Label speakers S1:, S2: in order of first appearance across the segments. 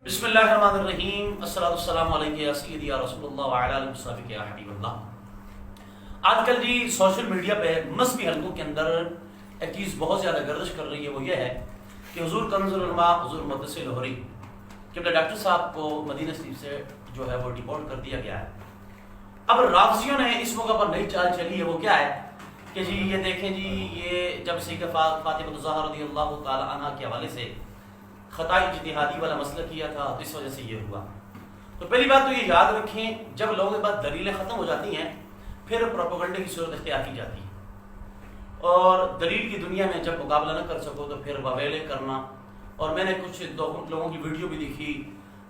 S1: بسم اللہ الرحمن الرحیم، الصلاۃ والسلام علیک یا سیدی یا رسول اللہ وعلی آلہ وصحبہ یا حبیب اللہ۔ آج کل جی سوشل میڈیا پہ مذہبی حلقوں کے اندر ایک چیز بہت زیادہ گردش کر رہی ہے، وہ یہ ہے کہ حضور کنز العلماء حضور مقدس لاہوری قبلہ ڈاکٹر صاحب کو مدینہ شریف سے جو ہے وہ ڈیپورٹ کر دیا گیا ہے۔ اب رافضیوں نے اس موقع پر نئی چال چلی ہے، وہ کیا ہے کہ جی یہ دیکھیں جی یہ جب سیدہ فاطمہ الزہرا رضی اللہ تعالی عنہ کے حوالے سے خطائی اجتہادی والا مسئلہ کیا تھا تو اس وجہ سے یہ ہوا۔ تو پہلی بات تو یہ یاد رکھیں، جب لوگوں کے پاس دلیلیں ختم ہو جاتی ہیں پھر پروپیگنڈے کی صورت اختیار کی جاتی ہے، اور دلیل کی دنیا میں جب مقابلہ نہ کر سکو تو پھر واویلے کرنا۔ اور میں نے کچھ لوگوں کی ویڈیو بھی دیکھی،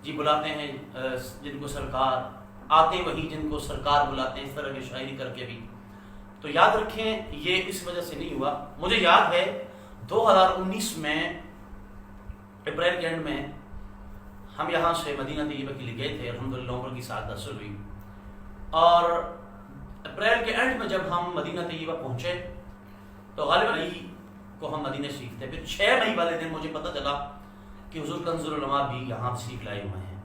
S1: جی بلاتے ہیں جن کو سرکار، آتے وہی جن کو سرکار بلاتے ہیں، اس طرح کی شاعری کر کے بھی۔ تو یاد رکھیں یہ اس وجہ سے نہیں ہوا۔ مجھے یاد ہے 2019 میں اپریل کے اینڈ میں ہم یہاں سے مدینہ طیبہ کے لیے گئے تھے، الحمدللہ عمر کی سعادت حاصل ہوئی۔ اور اپریل کے اینڈ میں جب ہم مدینہ طیبہ پہنچے تو غالب مئی کو ہم مدینہ شریف تھے۔ پھر 6 مئی والے دن مجھے پتہ چلا کہ حضور کنز العلماء بھی یہاں تشریف لائے ہوئے ہیں۔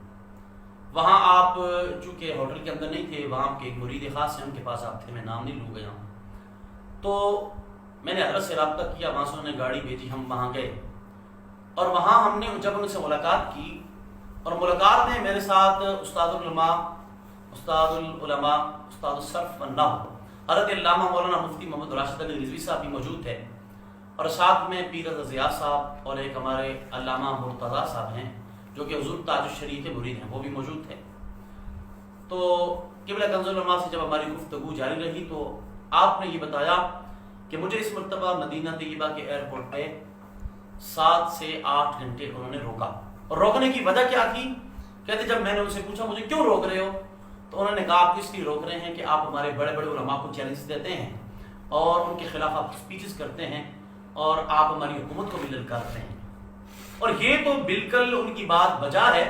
S1: وہاں آپ چونکہ ہوٹل کے اندر نہیں تھے، وہاں کے ایک مرید خاص ہیں، ان کے پاس آپ تھے، میں نام نہیں لوں گا یہاں۔ تو میں نے حضرت سے رابطہ کیا، وہاں سے انہوں نے گاڑی بھیجی، ہم وہاں گئے اور وہاں ہم نے جب ان سے ملاقات کی، اور ملاقات میں میرے ساتھ استاد العلماء استاد الصرف والنحو حضرت علامہ مولانا مفتی محمد راشد علی رضوی صاحب بھی موجود تھے، اور ساتھ میں پیر رضا زیاد صاحب اور ایک ہمارے علامہ مرتضیٰ صاحب ہیں جو کہ حضور تاج الشریف کے مرید ہیں، وہ بھی موجود تھے۔ تو قبلہ کنز العلماء سے جب ہماری گفتگو جاری رہی تو آپ نے یہ بتایا کہ مجھے اس مرتبہ مدینہ طیبہ کے ایئرپورٹ پہ 7 سے 8 گھنٹے انہوں نے روکا، اور روکنے کی وجہ کیا تھی؟ کہتے جب میں نے ان سے پوچھا مجھے کیوں روک رہے ہو، تو انہوں نے کہا آپ اس لیے روک رہے ہیں کہ آپ ہمارے بڑے بڑے علماء کو چیلنج دیتے ہیں اور ان کے خلاف آپ اسپیچز کرتے ہیں اور آپ ہماری حکومت کو بھی للکارتے ہیں۔ اور یہ تو بالکل ان کی بات بجا ہے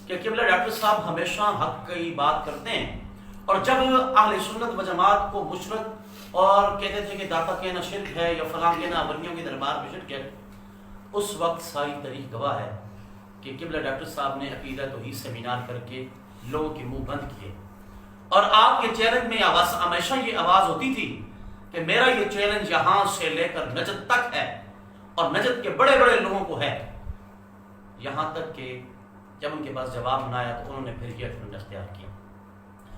S1: کہ قبلہ ڈاکٹر صاحب ہمیشہ حق کی بات کرتے ہیں، اور جب اہل سنت و جماعت کو مشرک اور کہتے تھے کہ داتا کہنا شرک ہے یا فلاں کہنا ولیوں کے دربار میں شرک ہے، اس وقت ساری تاریخ گواہ ہے کہ قبلہ ڈاکٹر صاحب نے عقیدہ توحید سیمینار کر کے لوگوں کے منہ بند کیے، اور آپ کے چیلنج میں ہمیشہ یہ آواز ہوتی تھی کہ میرا یہ چیلنج یہاں سے لے کر نجد تک ہے، اور نجد کے بڑے بڑے لوگوں کو ہے، یہاں تک کہ جب ان کے پاس جواب نہ آیا تو انہوں نے پھر یہ فنڈ اختیار کیا۔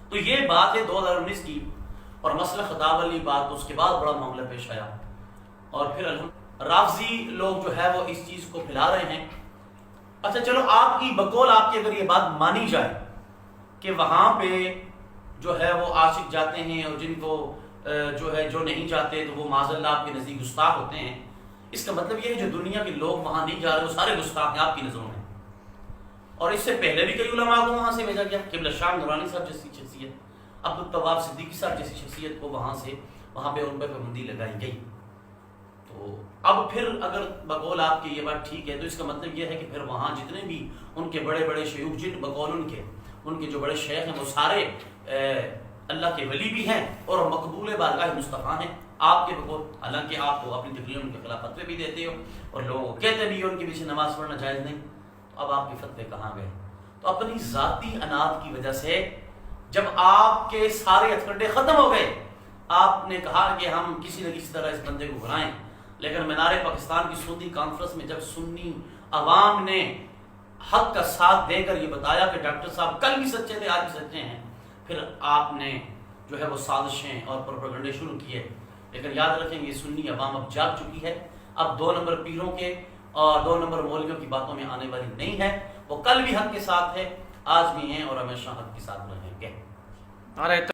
S1: تو یہ بات ہے 2019 کی، اور مسئلہ خطاب والی بات، اس کے بعد بڑا معاملہ پیش آیا، اور پھر رافضی لوگ جو ہے وہ اس چیز کو پھیلا رہے ہیں۔ اچھا چلو آپ کی بقول آپ کی اگر یہ بات مانی جائے کہ وہاں پہ جو ہے وہ عاشق جاتے ہیں، اور جن کو جو ہے جو نہیں جاتے تو وہ معاذ اللہ آپ کے نزدیک گستاخ ہوتے ہیں، اس کا مطلب یہ ہے جو دنیا کے لوگ وہاں نہیں جا رہے وہ سارے گستاخ ہیں آپ کی نظروں میں۔ اور اس سے پہلے بھی کئی علماء کو وہاں سے بھیجا گیا، قبلہ شام نورانی صاحب جیسی شخصیت، عبدالتواب صدیقی صاحب جیسی شخصیت کو وہاں پہ ان پہ پابندی لگائی گئی۔ تو اب پھر اگر بقول آپ کی یہ بات ٹھیک ہے تو اس کا مطلب یہ ہے کہ پھر وہاں جتنے بھی ان کے بڑے بڑے شیوخ، جن بقول ان کے جو بڑے شیخ ہیں وہ سارے اللہ کے ولی بھی ہیں اور مقبول بارگاہ مصطفیٰ ہیں آپ کے بقول، حالانکہ آپ کو اپنی تقریر ان کے خلاف فتوے بھی دیتے ہو اور لوگوں کو کہتے بھی ہو ان کے پیچھے نماز پڑھنا جائز نہیں۔ تو اب آپ کے فتوے کہاں گئے؟ تو اپنی ذاتی اناد کی وجہ سے جب آپ کے سارے ہتھکنڈے ختم ہو گئے، آپ نے کہا کہ ہم کسی نہ کسی طرح اس بندے کو بنائیں، لیکن مینار پاکستان کی سنی کانفرنس میں جب سنی عوام نے حق کا ساتھ دے کر یہ بتایا کہ ڈاکٹر صاحب کل بھی سچے تھے آج بھی سچے ہیں، پھر آپ نے جو ہے وہ سازشیں اور پروپیگنڈے شروع کیے۔ لیکن یاد رکھیں یہ سنی عوام اب جاگ چکی ہے، اب 2 نمبر پیروں کے اور 2 نمبر مولویوں کی باتوں میں آنے والی نہیں ہے، وہ کل بھی حق کے ساتھ ہے، آج بھی ہیں اور ہمیشہ حق کے ساتھ رہیں گے۔